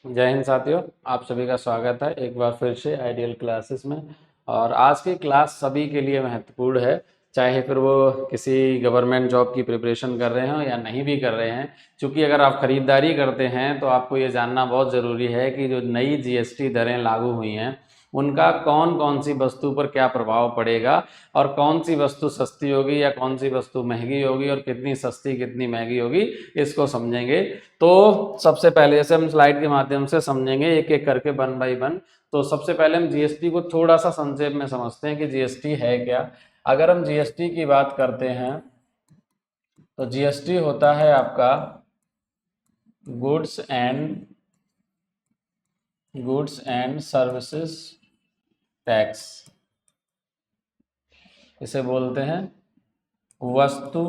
जय हिंद साथियों, आप सभी का स्वागत है एक बार फिर से आइडियल क्लासेस में। और आज की क्लास सभी के लिए महत्वपूर्ण है, चाहे फिर वो किसी गवर्नमेंट जॉब की प्रिपरेशन कर रहे हो या नहीं भी कर रहे हैं। क्योंकि अगर आप खरीदारी करते हैं तो आपको ये जानना बहुत ज़रूरी है कि जो नई जीएसटी दरें लागू हुई हैं उनका कौन कौन सी वस्तु पर क्या प्रभाव पड़ेगा और कौन सी वस्तु सस्ती होगी या कौन सी वस्तु महंगी होगी और कितनी सस्ती कितनी महंगी होगी, इसको समझेंगे। तो सबसे पहले जैसे हम स्लाइड के माध्यम से समझेंगे एक एक करके वन बाय वन। तो सबसे पहले हम जीएसटी को थोड़ा सा संक्षेप में समझते हैं कि जीएसटी है क्या। अगर हम जीएसटी की बात करते हैं तो जीएसटी होता है आपका गुड्स एंड सर्विसेज टैक्स। इसे बोलते हैं वस्तु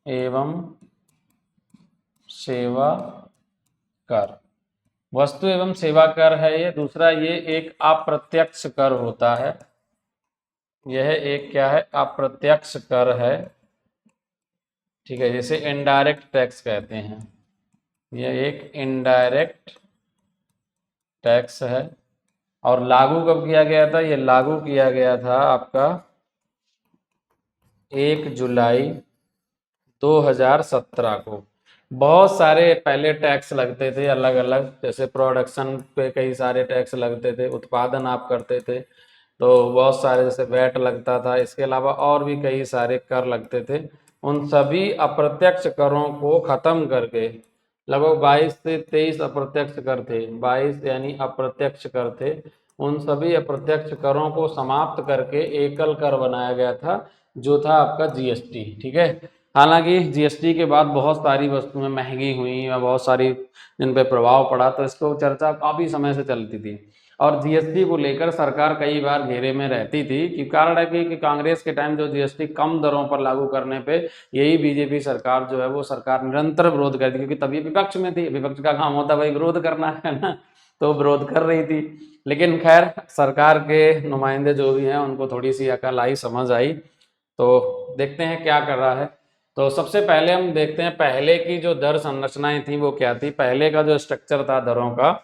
एवं सेवा कर। वस्तु एवं सेवा कर है ये। दूसरा, ये एक अप्रत्यक्ष कर होता है। यह एक क्या है? अप्रत्यक्ष कर है। ठीक है, जिसे इनडायरेक्ट टैक्स कहते हैं। यह एक इनडायरेक्ट टैक्स है। और लागू कब किया गया था? ये लागू किया गया था आपका 1 जुलाई 2017 को। बहुत सारे पहले टैक्स लगते थे अलग अलग, जैसे प्रोडक्शन पे कई सारे टैक्स लगते थे, उत्पादन आप करते थे तो बहुत सारे जैसे वैट लगता था। इसके अलावा और भी कई सारे कर लगते थे। उन सभी अप्रत्यक्ष करों को खत्म करके लगभग 22 से 23 अप्रत्यक्ष कर थे, 22 यानी अप्रत्यक्ष कर थे। उन सभी अप्रत्यक्ष करों को समाप्त करके एकल कर बनाया गया था, जो था आपका जीएसटी। ठीक है। हालांकि जीएसटी के बाद बहुत सारी वस्तुएं महंगी हुई या बहुत सारी जिन पे प्रभाव पड़ा, तो इसको चर्चा काफ़ी समय से चलती थी। और जीएसटी को लेकर सरकार कई बार घेरे में रहती थी कि कारण है कि कांग्रेस के टाइम जो जीएसटी कम दरों पर लागू करने पे यही बीजेपी सरकार जो है वो सरकार निरंतर विरोध करती, क्योंकि तभी विपक्ष में थी। विपक्ष का काम होता भाई विरोध करना है ना, तो विरोध कर रही थी। लेकिन खैर सरकार के नुमाइंदे जो भी हैं उनको थोड़ी सी अकल आई, समझ आई। तो देखते हैं क्या कर रहा है। तो सबसे पहले हम देखते हैं पहले की जो दर संरचनाएं थी वो क्या थी। पहले का जो स्ट्रक्चर था दरों का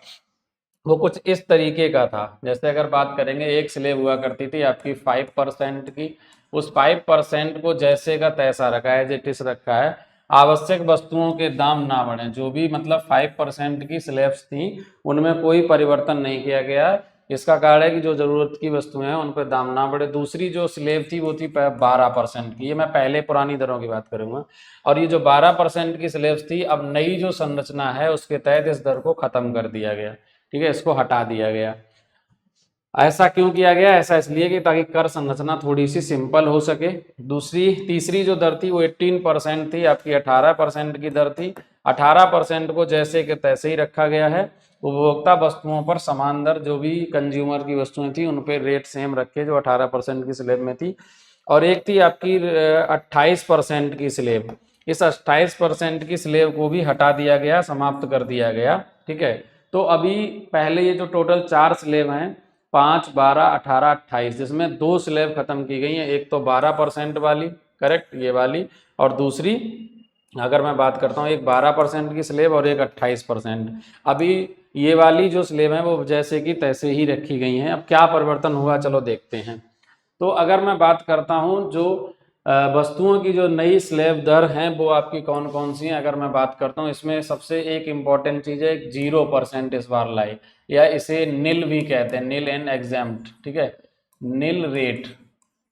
वो कुछ इस तरीके का था। जैसे अगर बात करेंगे, एक स्लेब हुआ करती थी आपकी 5% की। उस 5% को जैसे का तैसा रखा है, एज इट इज रखा है। आवश्यक वस्तुओं के दाम ना बढ़े, जो भी मतलब 5% की स्लेब्स थी उनमें कोई परिवर्तन नहीं किया गया। इसका कारण है कि जो जरूरत की वस्तुएं हैं उन पर दाम ना बढ़े। दूसरी जो स्लेब थी वो थी 12% की। ये मैं पहले पुरानी दरों की बात करूंगा। और ये जो 12% की स्लेब्स थी, अब नई जो संरचना है उसके तहत इस दर को खत्म कर दिया गया। ठीक है, इसको हटा दिया गया। ऐसा क्यों किया गया? ऐसा इसलिए कि ताकि कर संरचना थोड़ी सी सिंपल हो सके। तीसरी जो दर थी वो 18% थी, आपकी 18% की दर थी। 18% को जैसे के तैसे ही रखा गया है। उपभोक्ता वस्तुओं पर समान दर, जो भी कंज्यूमर की वस्तुएं थी उन पर रेट सेम रखे जो 18% की स्लेब में थी। और एक थी आपकी 28% की स्लेब। इस 28% की स्लेब को भी हटा दिया गया, समाप्त कर दिया गया। ठीक है। तो अभी पहले ये जो टोटल 4 स्लेब हैं, 5, 12, 18, 28, जिसमें 2 स्लेब खत्म की गई हैं। एक तो 12% वाली, करेक्ट, ये वाली। और दूसरी अगर मैं बात करता हूँ, एक 12% की स्लेब और एक 28%। अभी ये वाली जो स्लेब है वो जैसे कि तैसे ही रखी गई हैं। अब क्या परिवर्तन हुआ, चलो देखते हैं। तो अगर मैं बात करता हूं जो वस्तुओं की जो नई स्लैब दर हैं वो आपकी कौन कौन सी हैं, अगर मैं बात करता हूं, इसमें सबसे एक इम्पॉर्टेंट चीज़ है 0% इस बार लाई, या इसे निल भी कहते हैं, निल एंड एग्जाम्प्ट। ठीक है, निल रेट,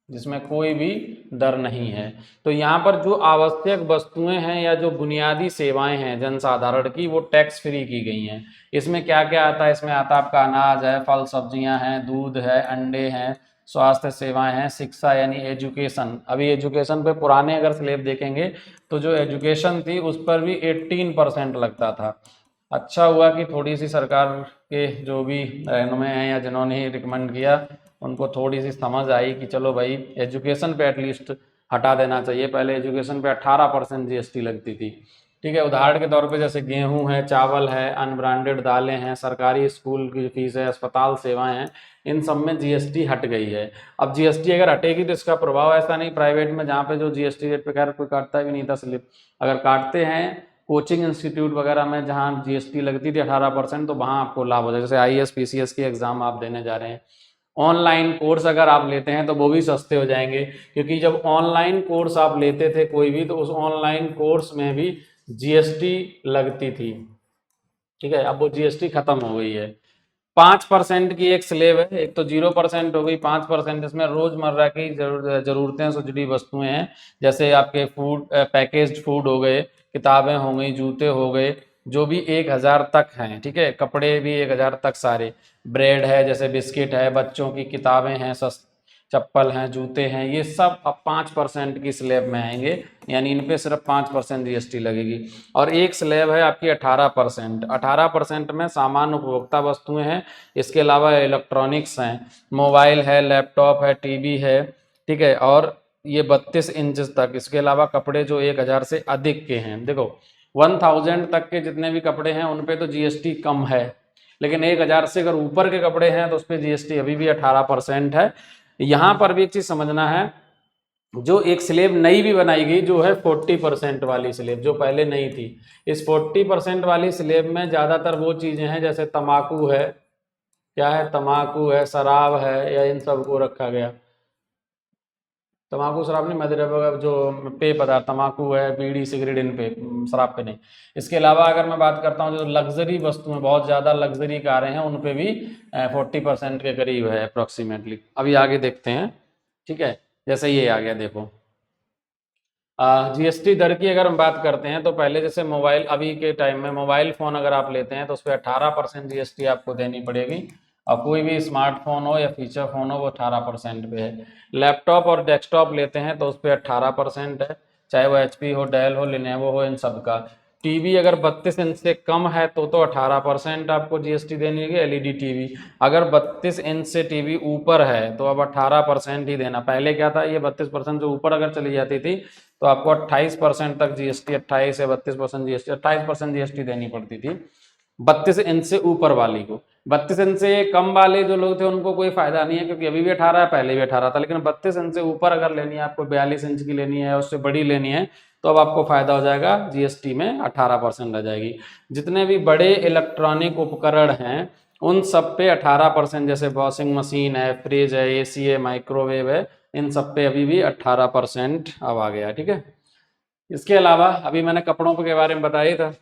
जिसमें कोई भी दर नहीं है। तो यहाँ पर जो आवश्यक वस्तुएं हैं या जो बुनियादी सेवाएं हैं जनसाधारण की, वो टैक्स फ्री की गई हैं। इसमें क्या क्या आता है? इसमें आता है आपका अनाज है, फल सब्जियां हैं, दूध है, अंडे हैं, स्वास्थ्य सेवाएं हैं, शिक्षा यानी एजुकेशन। अभी एजुकेशन पे पुराने अगर स्लेब देखेंगे तो जो एजुकेशन थी उस पर भी 18% लगता था। अच्छा हुआ कि थोड़ी सी सरकार के जो भी रहनुमा हैं या जिन्होंने रिकमेंड किया उनको थोड़ी सी समझ आई कि चलो भाई एजुकेशन पे एटलीस्ट हटा देना चाहिए। पहले एजुकेशन पे 18% जीएसटी लगती थी। ठीक है, उदाहरण के तौर पे जैसे गेहूं है, चावल है, अनब्रांडेड दालें हैं, सरकारी स्कूल की फीस है, अस्पताल सेवाएं हैं, इन सब में जीएसटी हट गई है। अब जीएसटी अगर हटेगी तो इसका प्रभाव ऐसा नहीं प्राइवेट में, जहाँ पे जो जीएसटी रेट पे खैर कोई काटता भी नहीं था स्लिप, अगर काटते हैं कोचिंग इंस्टीट्यूट वगैरह में जहाँ जीएसटी लगती थी 18%, तो वहाँ आपको लाभ हो जाएगा। जैसे आईएएस पीसीएस की एग्जाम आप देने जा रहे हैं, ऑनलाइन कोर्स अगर आप लेते हैं तो वो भी सस्ते हो जाएंगे, क्योंकि जब ऑनलाइन कोर्स आप लेते थे कोई भी, तो उस ऑनलाइन कोर्स में भी जीएसटी लगती थी, ठीक है। अब वो जीएसटी खत्म हो गई है। 5% की एक स्लेब है, एक तो 0% हो गई, 5% इसमें रोजमर्रा की जरूरतें से जुड़ी वस्तुएं हैं, जैसे आपके फूड, पैकेज्ड फूड हो गए, किताबें हो गई, जूते हो गए, जो भी 1000 तक हैं, ठीक है। कपड़े भी 1000 तक सारे, ब्रेड है, जैसे बिस्किट है, बच्चों की किताबें हैं, चप्पल हैं, जूते हैं, ये सब अब 5% की स्लैब में आएंगे, यानी इन पे सिर्फ 5% जीएसटी लगेगी। और एक स्लैब है आपकी 18%। 18% में सामान्य उपभोक्ता वस्तुएं हैं, इसके अलावा इलेक्ट्रॉनिक्स हैं, मोबाइल है, लैपटॉप है, टीवी है, ठीक है। और ये 32 इंच तक, इसके अलावा कपड़े जो 1000 से अधिक के हैं, देखो 1000 तक के जितने भी कपड़े हैं उन पे तो जीएसटी कम है, लेकिन 1000 से अगर ऊपर के कपड़े हैं तो उस पर जीएसटी अभी भी 18% है। यहाँ पर भी एक चीज समझना है, जो एक स्लेब नई भी बनाई गई जो है 40% वाली स्लेब, जो पहले नहीं थी, इस 40% वाली स्लेब में ज्यादातर वो चीजें हैं जैसे तम्बाकू है, क्या है, तम्बाकू है, शराब है, या इन सबको रखा गया। तम्बाकू शराब नहीं, मदिरा वगैरह जो पेय पदार्थ, तम्बाकू है, बीड़ी सिगरेट, इन पे, शराब पे नहीं। इसके अलावा अगर मैं बात करता हूँ जो लग्जरी वस्तुएं, बहुत ज़्यादा लग्जरी कारें हैं, उन पे भी 40% के करीब है अप्रोक्सीमेटली। अभी आगे देखते हैं, ठीक है। जैसे ये आ गया, देखो जीएसटी दर की अगर हम बात करते हैं तो पहले जैसे मोबाइल, अभी के टाइम में मोबाइल फ़ोन अगर आप लेते हैं तो उस पर 18% जीएसटी आपको देनी पड़ेगी, और कोई भी स्मार्टफोन हो या फीचर फ़ोन हो वो 18% पे है। लैपटॉप और डेस्कटॉप लेते हैं तो उस पर 18% है, चाहे वो एचपी हो, डेल हो, लिनेवो हो, इन सब का। टीवी अगर 32 इंच से कम है तो 18% आपको जीएसटी देनी होगी, एलईडी टीवी। अगर 32 इंच से टीवी ऊपर है तो अब 18% ही देना। पहले क्या था, ये 32% से ऊपर अगर चली जाती थी तो आपको 28% तक जीएसटी, 28 या 32% जीएसटी, 28% जीएसटी देनी पड़ती थी 32 इंच से ऊपर वाली को। 32 इंच से कम वाले जो लोग थे उनको कोई फायदा नहीं है, क्योंकि अभी भी 18 है, पहले भी 18 था। लेकिन 32 इंच से ऊपर अगर लेनी है आपको, 42 इंच की लेनी है, उससे बड़ी लेनी है, तो अब आपको फायदा हो जाएगा, जीएसटी में 18% रह जाएगी। जितने भी बड़े इलेक्ट्रॉनिक उपकरण हैं उन सब पे 18%, जैसे वॉशिंग मशीन है, फ्रिज है, एसी है, माइक्रोवेव है, इन सब पे अभी भी 18% अब आ गया, ठीक है। इसके अलावा अभी मैंने कपड़ों के बारे में बताया था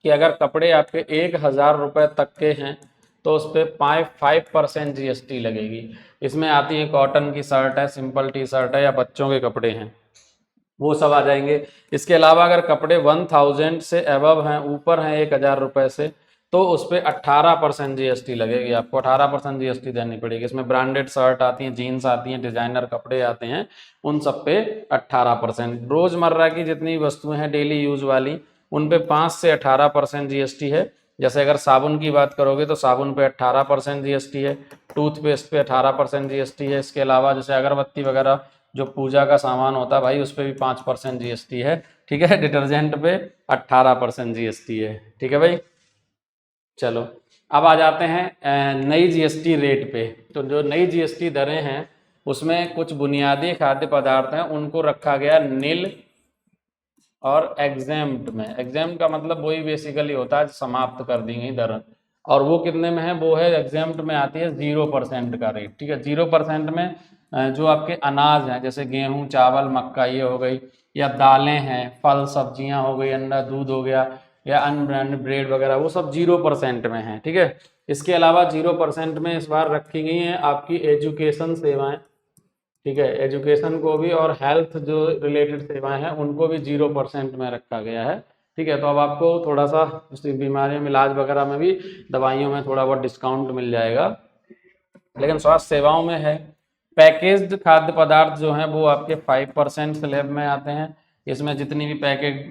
कि अगर कपड़े आपके 1000 रुपये तक के हैं तो उस पर 5% जीएसटी लगेगी। इसमें आती है कॉटन की शर्ट है, सिंपल टी शर्ट है, या बच्चों के कपड़े हैं, वो सब आ जाएंगे। इसके अलावा अगर कपड़े 1000 से अबव हैं, ऊपर हैं 1000 रुपये से, तो उस पर 18% जीएसटी लगेगी, आपको 18% जीएसटी देनी पड़ेगी। इसमें ब्रांडेड शर्ट आती हैं, जीन्स आती हैं, डिजाइनर कपड़े आते हैं, उन सब पे 18%। रोजमर्रा की जितनी वस्तुएं हैं डेली यूज वाली, उन पे 5 से 18% जीएसटी है। जैसे अगर साबुन की बात करोगे तो साबुन पे 18% जीएसटी है, टूथपेस्ट पे 18% जीएसटी है। इसके अलावा जैसे अगरबत्ती वगैरह जो पूजा का सामान होता है भाई, उस पर भी 5% जीएसटी है, ठीक है। डिटर्जेंट पे 18% जीएसटी है, ठीक है भाई। चलो अब आ जाते हैं नई जीएसटी रेट पे। तो जो नई जीएसटी दरें हैं उसमें कुछ बुनियादी खाद्य पदार्थ हैं, उनको रखा गया नील और एग्जेम्प्ट में। एग्जेम्प्ट का मतलब वही बेसिकली होता है समाप्त कर दी गई दर, और वो कितने में है, वो है एग्जेम्प्ट में आती है 0% का रेट, ठीक है। 0% में जो आपके अनाज हैं जैसे गेहूं, चावल, मक्का, ये हो गई, या दालें हैं, फल सब्जियां हो गई, अंडा, दूध हो गया, या अनब्रांडेड ब्रेड वगैरह, वो सब 0% में है, ठीक है। इसके अलावा 0% में इस बार रखी गई हैं आपकी एजुकेशन सेवाएं, ठीक है। एजुकेशन को भी और हेल्थ जो रिलेटेड सेवाएं हैं उनको भी 0% में रखा गया है, ठीक है। तो अब आपको थोड़ा सा बीमारियों में, इलाज वगैरह में भी, दवाइयों में थोड़ा बहुत डिस्काउंट मिल जाएगा, लेकिन स्वास्थ्य सेवाओं में है। पैकेज्ड खाद्य पदार्थ जो हैं वो आपके 5% स्लैब में आते हैं। इसमें जितनी भी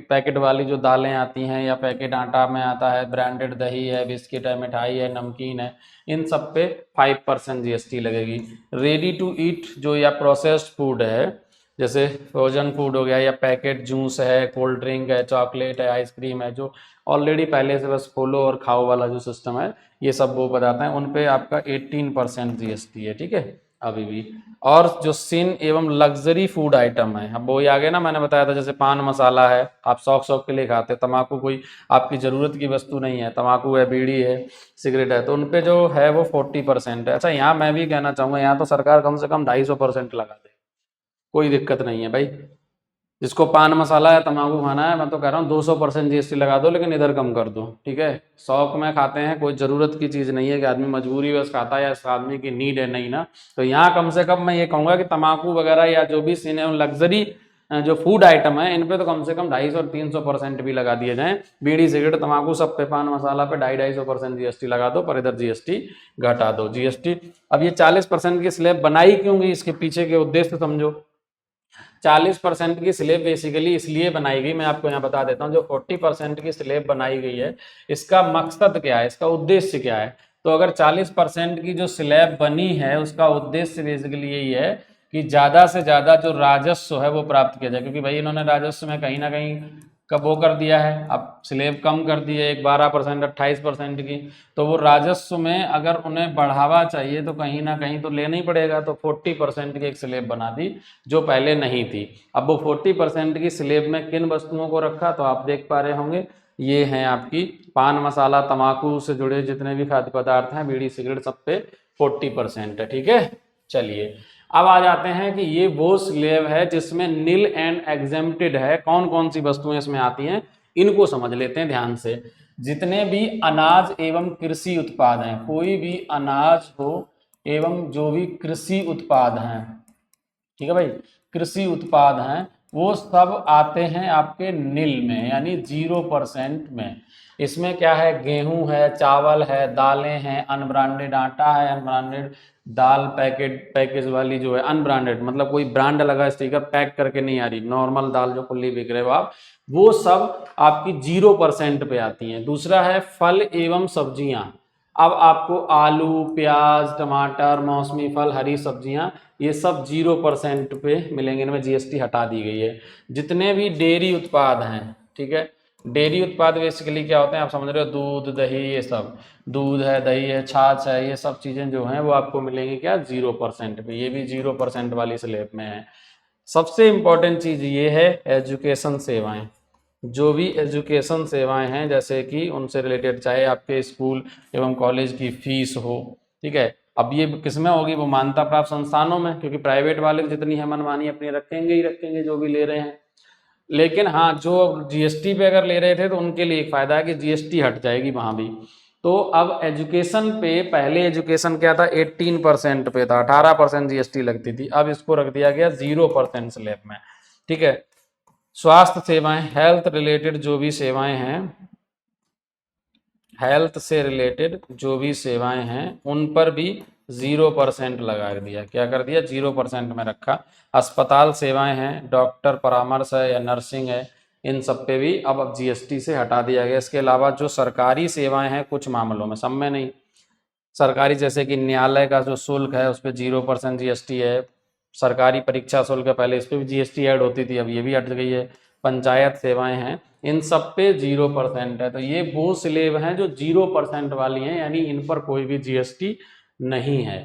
पैकेट वाली जो दालें आती हैं, या पैकेट आटा में आता है, ब्रांडेड दही है, बिस्किट है, मिठाई है, नमकीन है, इन सब पे 5% जीएसटी लगेगी। रेडी टू ईट जो या प्रोसेस्ड फूड है, जैसे फ्रोजन फूड हो गया, या पैकेट जूस है, कोल्ड ड्रिंक है, चॉकलेट है, आइसक्रीम है, जो ऑलरेडी पहले से बस खोलो और खाओ वाला जो सिस्टम है, ये सब वो पदार्थ हैं, उन पे आपका 18% जीएसटी है, ठीक है। अभी भी। और जो सिन एवं लग्जरी फूड आइटम है, अब वही आगे ना मैंने बताया था, जैसे पान मसाला है, आप शौक शौक के लिए खाते हैं, तम्बाकू कोई आपकी ज़रूरत की वस्तु नहीं है, तम्बाकू है, बीड़ी है, सिगरेट है, तो उन पे जो है वो 40% है। अच्छा, यहाँ मैं भी कहना चाहूँगा, यहाँ तो सरकार कम से कम 250% लगा दे, कोई दिक्कत नहीं है भाई। जिसको पान मसाला या तम्बाकू खाना है, मैं तो कह रहा हूँ 200% जीएसटी लगा दो, लेकिन इधर कम कर दो, ठीक है। शौक में खाते हैं, कोई ज़रूरत की चीज़ नहीं है कि आदमी मजबूरी बस खाता है या इस आदमी की नीड है, नहीं ना। तो यहाँ कम से कम मैं ये कहूँगा कि तम्बाकू वगैरह या जो भी सिने लग्जरी जो फूड आइटम है, इन पे तो कम से कम 250 और 300% भी लगा दिए जाएँ। बीड़ी सिगरेट तम्बाकू सब पे, पान मसाला पे 250-250% जीएसटी लगा दो, पर इधर जीएसटी घटा दो। जीएसटी अब ये 40% की स्लैब बनाई क्यों गई, इसके पीछे के उद्देश्य समझो। 40% की स्लेब बेसिकली इसलिए बनाई गई, मैं आपको यहाँ बता देता हूँ। जो 40% की स्लेब बनाई गई है, इसका मकसद क्या है, इसका उद्देश्य क्या है। तो अगर 40% की जो स्लैब बनी है, उसका उद्देश्य बेसिकली यही है कि ज़्यादा से ज़्यादा जो राजस्व है वो प्राप्त किया जाए, क्योंकि भाई इन्होंने राजस्व में कहीं ना कहीं कब वो कर दिया है, अब स्लेब कम कर दी है, एक 12% 28% की। तो वो राजस्व में अगर उन्हें बढ़ावा चाहिए तो कहीं ना कहीं तो लेना ही पड़ेगा, तो 40% की एक स्लेब बना दी जो पहले नहीं थी। अब वो 40% की स्लेब में किन वस्तुओं को रखा, तो आप देख पा रहे होंगे, ये हैं आपकी पान मसाला, तम्बाकू से जुड़े जितने भी खाद्य पदार्थ हैं, बीड़ी सिगरेट, सब पे 40% है, ठीक है। चलिए अब आ जाते हैं कि ये वो स्लेब है जिसमें नील एंड एग्जेम्प्टेड है, कौन कौन सी वस्तुएं इसमें आती हैं, इनको समझ लेते हैं ध्यान से। जितने भी अनाज एवं कृषि उत्पाद हैं, कोई भी अनाज हो एवं जो भी कृषि उत्पाद हैं, ठीक है भाई, कृषि उत्पाद हैं, वो सब आते हैं आपके नील में, यानी 0% में। इसमें क्या है, गेहूं है, चावल है, दालें हैं, अनब्रांडेड आटा है, अनब्रांडेड दाल, पैकेज वाली जो है अनब्रांडेड, मतलब कोई ब्रांड लगा स्टिकर, पैक करके नहीं आ रही, नॉर्मल दाल जो खुली बिक रहे हो आप, वो सब आपकी 0% पे आती हैं। दूसरा है फल एवं सब्जियां। अब आपको आलू, प्याज, टमाटर, मौसमी फल, हरी सब्जियां, ये सब 0% पे मिलेंगे, इनमें जीएसटी हटा दी गई है। जितने भी डेयरी उत्पाद हैं, ठीक है, डेयरी उत्पाद बेसिकली क्या होते हैं, आप समझ रहे हो, दूध, दही, ये सब, दूध है, दही है, छाछ है, ये सब चीज़ें जो हैं वो आपको मिलेंगी क्या, 0% पे, ये भी 0% वाली स्लैब में है। सबसे इम्पोर्टेंट चीज़ ये है एजुकेशन सेवाएं। जो भी एजुकेशन सेवाएं हैं, जैसे कि उनसे रिलेटेड, चाहे आपके स्कूल एवं कॉलेज की फीस हो, ठीक है। अब ये किसमें होगी, वो मान्यता प्राप्त संस्थानों में, क्योंकि प्राइवेट वाले जितनी है मनमानी अपनी रखेंगे ही रखेंगे जो भी ले रहे हैं। लेकिन हाँ, जो जीएसटी पे अगर ले रहे थे तो उनके लिए एक फायदा है कि जीएसटी हट जाएगी वहां भी। तो अब एजुकेशन पे, पहले एजुकेशन क्या था, 18% पे था, 18% जीएसटी लगती थी, अब इसको रख दिया गया 0% स्लैब में, ठीक है। स्वास्थ्य सेवाएं, हेल्थ रिलेटेड जो भी सेवाएं हैं, हेल्थ से रिलेटेड जो भी सेवाएं हैं, उन पर भी 0% लगा दिया। क्या कर दिया, 0% में रखा। अस्पताल सेवाएं हैं, डॉक्टर परामर्श है या नर्सिंग है, इन सब पे भी अब जीएसटी से हटा दिया गया। इसके अलावा जो सरकारी सेवाएं हैं, कुछ मामलों में, सब में नहीं, सरकारी जैसे कि न्यायालय का जो शुल्क है उस पर 0% जीएसटी है। सरकारी परीक्षा शुल्क है, पहले इस पर भी जीएसटी ऐड होती थी, अब ये भी हट गई है। पंचायत सेवाएं हैं, इन सब पे 0% है। तो ये वो स्लेब हैं जो 0% वाली हैं, यानी इन पर कोई भी जीएसटी नहीं है।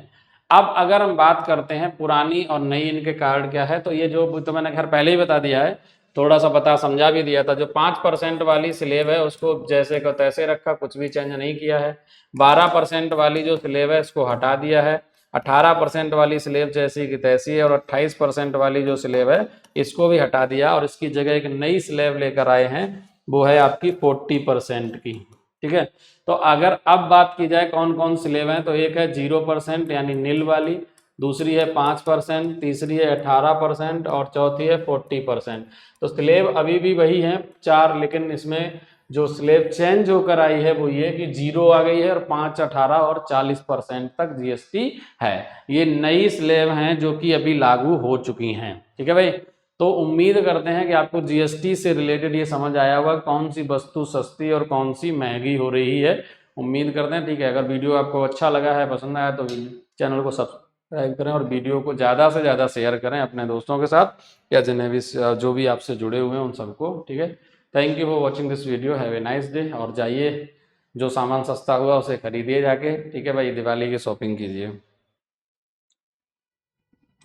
अब अगर हम बात करते हैं पुरानी और नई, इनके कारण क्या है, तो ये जो तो मैंने खैर पहले ही बता दिया है, थोड़ा सा बता समझा भी दिया था। जो 5% वाली स्लेब है उसको जैसे को तैसे रखा, कुछ भी चेंज नहीं किया है। 12% वाली जो स्लेब है इसको हटा दिया है। 18% वाली स्लेब जैसी की तैसी है, और 28% वाली जो स्लेब है इसको भी हटा दिया, और इसकी जगह एक नई स्लेब लेकर आए हैं, वो है आपकी 40% की, ठीक है। तो अगर अब बात की जाए कौन कौन स्लेब है, तो एक है 0% यानी नील वाली, दूसरी है 5%, तीसरी है 18% और चौथी है 40%। तो स्लेब अभी भी वही है 4, लेकिन इसमें जो स्लेब चेंज होकर आई है वो ये कि 0 आ गई है, और 5, 18 और 40% तक जीएसटी है। ये नई स्लेब हैं जो कि अभी लागू हो चुकी हैं, ठीक है भाई। तो उम्मीद करते हैं कि आपको जीएसटी से रिलेटेड ये समझ आया होगा, कौन सी वस्तु सस्ती और कौन सी महंगी हो रही है, उम्मीद करते हैं, ठीक है। अगर वीडियो आपको अच्छा लगा है, पसंद आया, तो चैनल को सब्सक्राइब करें और वीडियो को ज़्यादा से ज़्यादा शेयर करें अपने दोस्तों के साथ, या जिन्हें भी जो भी आपसे जुड़े हुए हैं उन सबको, ठीक है। Thank you for watching this video, have a nice day. और जाइए, जो सामान सस्ता हुआ उसे खरीदिए जाके, ठीक है भाई, दिवाली की शॉपिंग कीजिए।